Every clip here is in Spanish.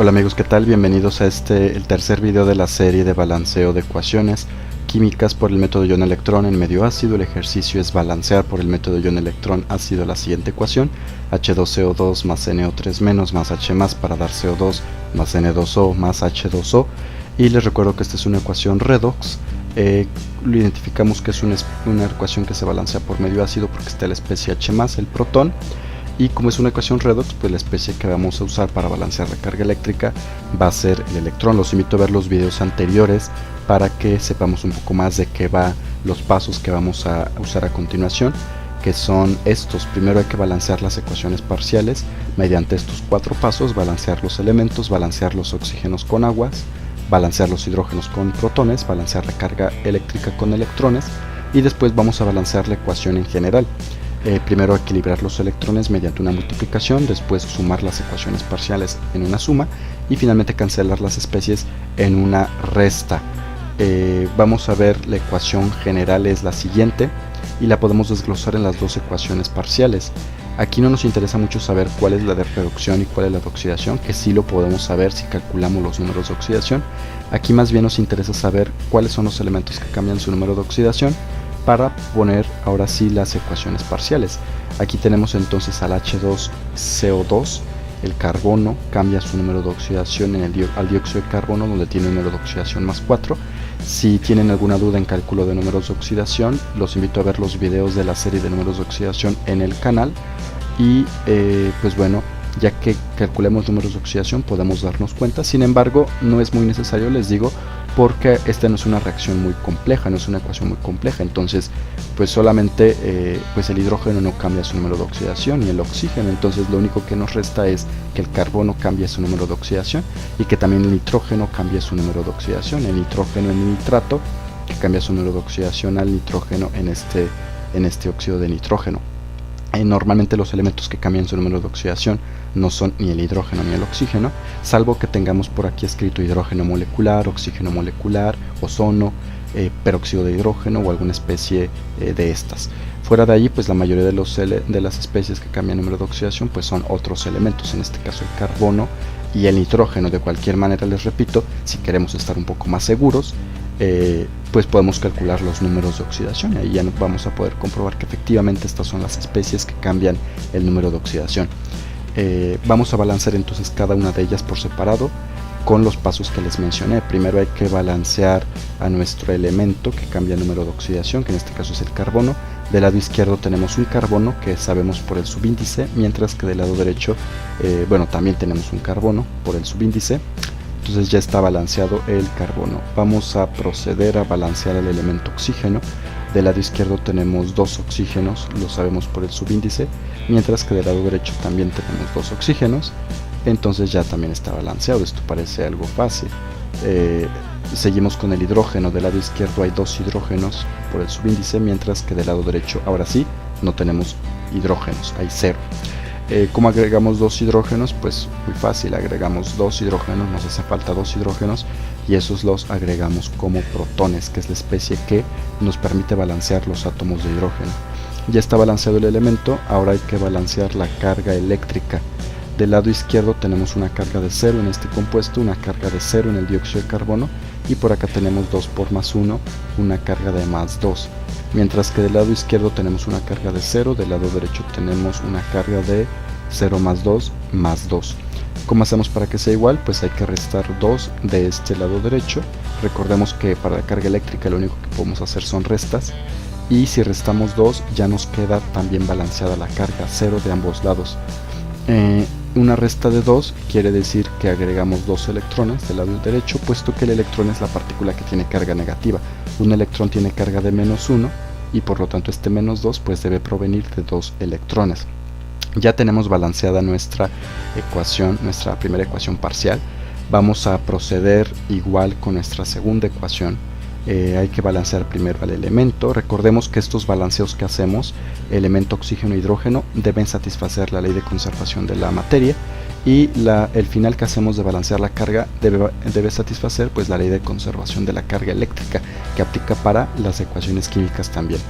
Hola amigos, ¿qué tal? Bienvenidos a el tercer video de la serie de balanceo de ecuaciones químicas por el método ion-electrón en medio ácido. El ejercicio es balancear por el método ion-electrón ácido la siguiente ecuación: H2CO2 más NO3 menos más H más para dar CO2 más N2O más H2O. Y les recuerdo que esta es una ecuación redox. Lo identificamos que es una ecuación que se balancea por medio ácido porque está la especie H más, el protón. Y como es una ecuación redox, pues la especie que vamos a usar para balancear la carga eléctrica va a ser el electrón. Los invito a ver los videos anteriores para que sepamos un poco más de qué va los pasos que vamos a usar a continuación, que son estos. Primero hay que balancear las ecuaciones parciales mediante estos 4 pasos: balancear los elementos, balancear los oxígenos con aguas, balancear los hidrógenos con protones, balancear la carga eléctrica con electrones, y después vamos a balancear la ecuación en general. Primero equilibrar los electrones mediante una multiplicación, después sumar las ecuaciones parciales en una suma y finalmente cancelar las especies en una resta. Vamos a ver, la ecuación general es la siguiente y la podemos desglosar en las dos ecuaciones parciales. Aquí no nos interesa mucho saber cuál es la de reducción y cuál es la de oxidación, que sí lo podemos saber si calculamos los números de oxidación. Aquí más bien nos interesa saber cuáles son los elementos que cambian su número de oxidación, para poner ahora sí las ecuaciones parciales. Aquí tenemos entonces al H2CO2, el carbono cambia su número de oxidación al dióxido de carbono, donde tiene un número de oxidación más 4. Si tienen alguna duda en cálculo de números de oxidación, los invito a ver los videos de la serie de números de oxidación en el canal. Y pues bueno, ya que calculemos números de oxidación podemos darnos cuenta. Sin embargo, no es muy necesario, les digo, porque esta no es una reacción muy compleja, no es una ecuación muy compleja. Entonces pues solamente pues el hidrógeno no cambia su número de oxidación y el oxígeno, entonces lo único que nos resta es que el carbono cambie su número de oxidación y que también el nitrógeno cambie su número de oxidación, el nitrógeno en el nitrato que cambia su número de oxidación al nitrógeno en este óxido de nitrógeno. Normalmente los elementos que cambian su número de oxidación no son ni el hidrógeno ni el oxígeno, salvo que tengamos por aquí escrito hidrógeno molecular, oxígeno molecular, ozono, peróxido de hidrógeno o alguna especie de estas. Fuera de ahí, pues la mayoría de las especies que cambian número de oxidación pues son otros elementos, en este caso el carbono y el nitrógeno. De cualquier manera, les repito, si queremos estar un poco más seguros, pues podemos calcular los números de oxidación y ahí ya vamos a poder comprobar que efectivamente estas son las especies que cambian el número de oxidación. Vamos a balancear entonces cada una de ellas por separado con los pasos que les mencioné. Primero hay que balancear a nuestro elemento que cambia el número de oxidación, que en este caso es el carbono. Del lado izquierdo tenemos un carbono que sabemos por el subíndice, mientras que del lado derecho bueno, también tenemos un carbono por el subíndice. Entonces ya está balanceado el carbono. Vamos a proceder a balancear el elemento oxígeno. Del lado izquierdo tenemos 2 oxígenos, lo sabemos por el subíndice, mientras que del lado derecho también tenemos 2 oxígenos. Entonces ya también está balanceado. Esto parece algo fácil. Seguimos con el hidrógeno. Del lado izquierdo hay 2 hidrógenos por el subíndice, mientras que del lado derecho ahora sí no tenemos hidrógenos, hay 0. ¿Cómo agregamos 2 hidrógenos? Pues muy fácil, agregamos 2 hidrógenos, nos hace falta 2 hidrógenos y esos los agregamos como protones, que es la especie que nos permite balancear los átomos de hidrógeno. Ya está balanceado el elemento, ahora hay que balancear la carga eléctrica. Del lado izquierdo tenemos una carga de 0 en este compuesto, una carga de 0 en el dióxido de carbono, y por acá tenemos 2 por más 1, una carga de más 2. Mientras que del lado izquierdo tenemos una carga de 0, del lado derecho tenemos una carga de 0 más 2 más 2. ¿Cómo hacemos para que sea igual? Pues hay que restar 2 de este lado derecho. Recordemos que para la carga eléctrica lo único que podemos hacer son restas, y si restamos 2 ya nos queda también balanceada la carga 0 de ambos lados. Una resta de 2 quiere decir que agregamos 2 electrones del lado derecho, puesto que el electrón es la partícula que tiene carga negativa. Un electrón tiene carga de menos 1 y por lo tanto este menos 2 pues debe provenir de 2 electrones. Ya tenemos balanceada nuestra ecuación, nuestra primera ecuación parcial. Vamos a proceder igual con nuestra segunda ecuación. Hay que balancear primero al elemento. Recordemos que estos balanceos que hacemos, elemento, oxígeno e hidrógeno, deben satisfacer la ley de conservación de la materia, y el final que hacemos de balancear la carga debe satisfacer pues la ley de conservación de la carga eléctrica, que aplica para las ecuaciones químicas también.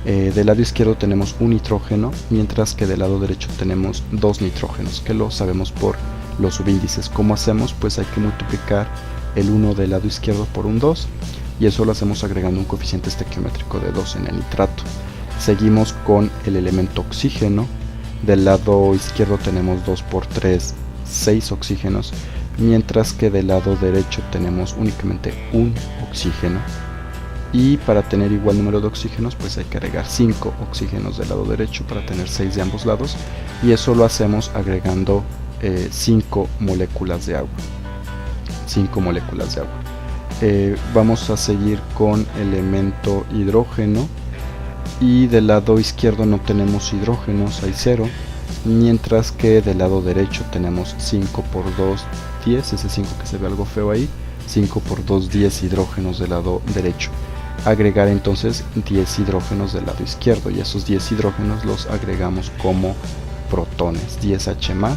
Del lado izquierdo tenemos un nitrógeno, mientras que del lado derecho tenemos 2 nitrógenos, que lo sabemos por los subíndices. ¿Cómo hacemos? Pues hay que multiplicar el 1 del lado izquierdo por un 2, y eso lo hacemos agregando un coeficiente estequiométrico de 2 en el nitrato. Seguimos con el elemento oxígeno. Del lado izquierdo tenemos 2 por 3, 6 oxígenos, mientras que del lado derecho tenemos únicamente un oxígeno. Y para tener igual número de oxígenos, pues hay que agregar 5 oxígenos del lado derecho para tener 6 de ambos lados, y eso lo hacemos agregando 5 moléculas de agua. 5 moléculas de agua. Vamos a seguir con elemento hidrógeno, y del lado izquierdo no tenemos hidrógenos, hay 0, mientras que del lado derecho tenemos 5 por 2, 10, ese 5 que se ve algo feo ahí, 5 por 2, 10 hidrógenos del lado derecho. Agregar entonces 10 hidrógenos del lado izquierdo, y esos 10 hidrógenos los agregamos como protones, 10H+,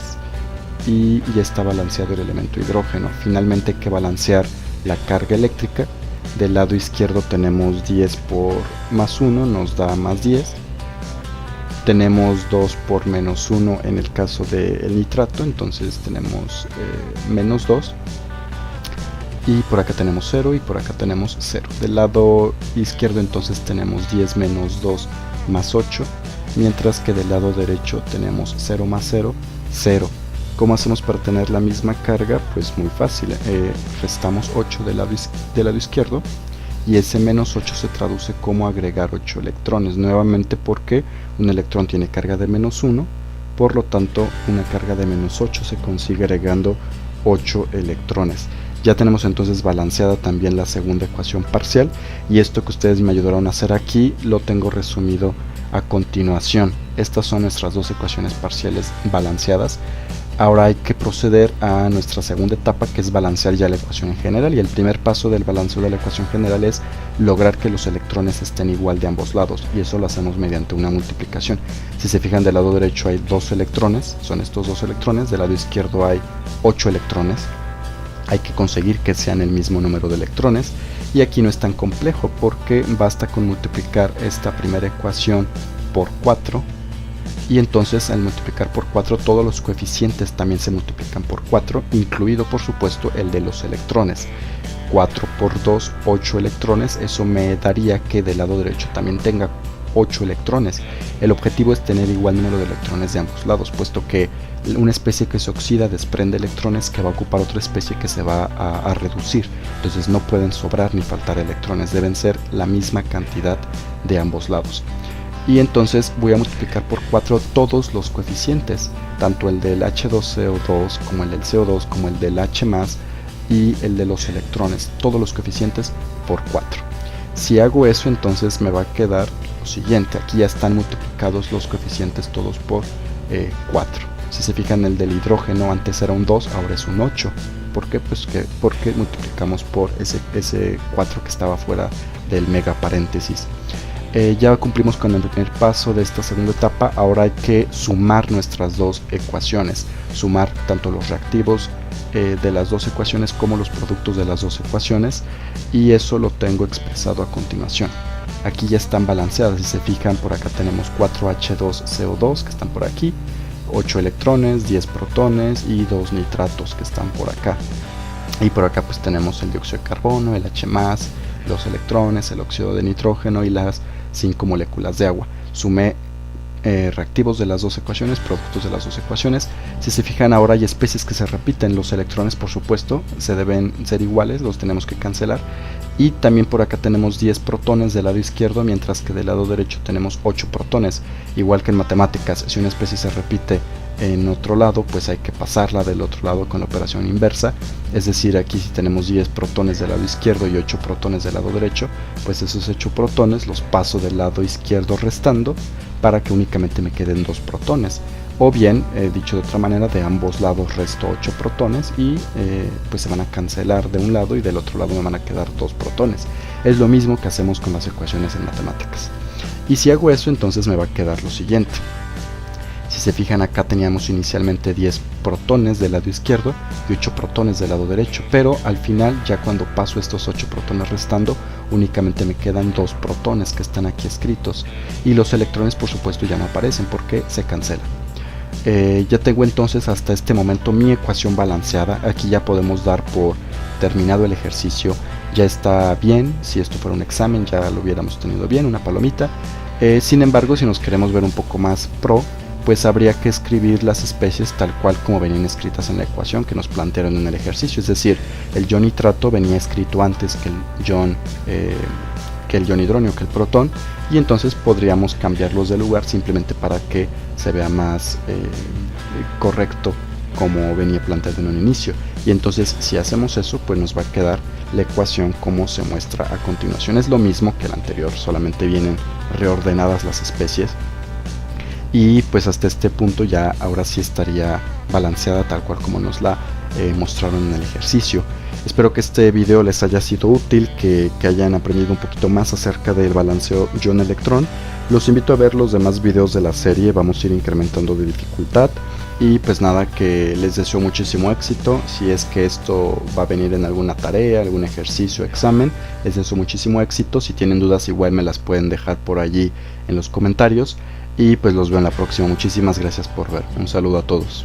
y ya está balanceado el elemento hidrógeno. Finalmente hay que balancear la carga eléctrica. Del lado izquierdo tenemos 10 por más 1, nos da más 10. Tenemos 2 por menos 1 en el caso del nitrato, entonces tenemos menos 2. Y por acá tenemos 0 y por acá tenemos 0. Del lado izquierdo entonces tenemos 10 menos 2 más 8, mientras que del lado derecho tenemos 0 más 0, 0. ¿Cómo hacemos para tener la misma carga? Pues muy fácil, restamos 8 del lado izquierdo, y ese menos 8 se traduce como agregar 8 electrones, nuevamente porque un electrón tiene carga de menos 1, por lo tanto una carga de menos 8 se consigue agregando 8 electrones. Ya tenemos entonces balanceada también la segunda ecuación parcial, y esto que ustedes me ayudaron a hacer aquí lo tengo resumido a continuación. Estas son nuestras dos ecuaciones parciales balanceadas. Ahora hay que proceder a nuestra segunda etapa, que es balancear ya la ecuación en general, y el primer paso del balanceo de la ecuación general es lograr que los electrones estén igual de ambos lados, y eso lo hacemos mediante una multiplicación. Si se fijan, del lado derecho hay 2 electrones, son estos 2 electrones, del lado izquierdo hay 8 electrones. Hay que conseguir que sean el mismo número de electrones, y aquí no es tan complejo porque basta con multiplicar esta primera ecuación por 4, y entonces al multiplicar por 4 todos los coeficientes también se multiplican por 4, incluido por supuesto el de los electrones. 4 por 2, 8 electrones, eso me daría que del lado derecho también tenga 8 electrones. El objetivo es tener igual número de electrones de ambos lados, puesto que una especie que se oxida desprende electrones que va a ocupar otra especie que se va a reducir, entonces no pueden sobrar ni faltar electrones, deben ser la misma cantidad de ambos lados. Y entonces voy a multiplicar por 4 todos los coeficientes, tanto el del H2CO2 como el del CO2 como el del H+, y el de los electrones, todos los coeficientes por 4. Si hago eso, entonces me va a quedar lo siguiente. Aquí ya están multiplicados los coeficientes todos por 4. Si se fijan, el del hidrógeno antes era un 2, ahora es un 8. ¿Por qué? Pues porque multiplicamos por ese 4 que estaba fuera del mega paréntesis. Ya cumplimos con el primer paso de esta segunda etapa. Ahora hay que sumar nuestras dos ecuaciones, sumar tanto los reactivos de las dos ecuaciones como los productos de las dos ecuaciones, y eso lo tengo expresado a continuación. Aquí ya están balanceadas. Si se fijan, por acá tenemos 4H2CO2 que están por aquí, 8 electrones, 10 protones y 2 nitratos que están por acá. Y por acá pues tenemos el dióxido de carbono, el H+, los electrones, el óxido de nitrógeno y las 5 moléculas de agua. Sumé reactivos de las dos ecuaciones, productos de las dos ecuaciones. Si se fijan, ahora hay especies que se repiten. Los electrones, por supuesto, se deben ser iguales, los tenemos que cancelar. Y también por acá tenemos 10 protones del lado izquierdo, mientras que del lado derecho tenemos 8 protones. Igual que en matemáticas, si una especie se repite en otro lado, pues hay que pasarla del otro lado con la operación inversa. Es decir, aquí si tenemos 10 protones del lado izquierdo y 8 protones del lado derecho, pues esos 8 protones los paso del lado izquierdo restando para que únicamente me queden 2 protones. O bien, dicho de otra manera, de ambos lados resto 8 protones y pues se van a cancelar de un lado, y del otro lado me van a quedar 2 protones. Es lo mismo que hacemos con las ecuaciones en matemáticas. Y si hago eso, entonces me va a quedar lo siguiente. Si se fijan, acá teníamos inicialmente 10 protones del lado izquierdo y 8 protones del lado derecho, pero al final, ya cuando paso estos 8 protones restando, únicamente me quedan 2 protones que están aquí escritos, y los electrones por supuesto ya no aparecen porque se cancelan. Ya tengo entonces hasta este momento mi ecuación balanceada. Aquí ya podemos dar por terminado el ejercicio, ya está bien. Si esto fuera un examen ya lo hubiéramos tenido bien, una palomita. Sin embargo, si nos queremos ver un poco más pro, pues habría que escribir las especies tal cual como venían escritas en la ecuación que nos plantearon en el ejercicio. Es decir, el ion nitrato venía escrito antes que el ion hidróneo, que el protón, y entonces podríamos cambiarlos de lugar simplemente para que se vea más correcto como venía planteado en un inicio. Y entonces si hacemos eso, pues nos va a quedar la ecuación como se muestra a continuación. Es lo mismo que el anterior, solamente vienen reordenadas las especies. Y pues hasta este punto ya ahora sí estaría balanceada tal cual como nos la mostraron en el ejercicio. Espero que este video les haya sido útil, que hayan aprendido un poquito más acerca del balanceo ion-electrón. Los invito a ver los demás videos de la serie, vamos a ir incrementando de dificultad. Y pues nada, que les deseo muchísimo éxito. Si es que esto va a venir en alguna tarea, algún ejercicio, examen, les deseo muchísimo éxito. Si tienen dudas igual me las pueden dejar por allí en los comentarios. Y pues los veo en la próxima. Muchísimas gracias por ver. Un saludo a todos.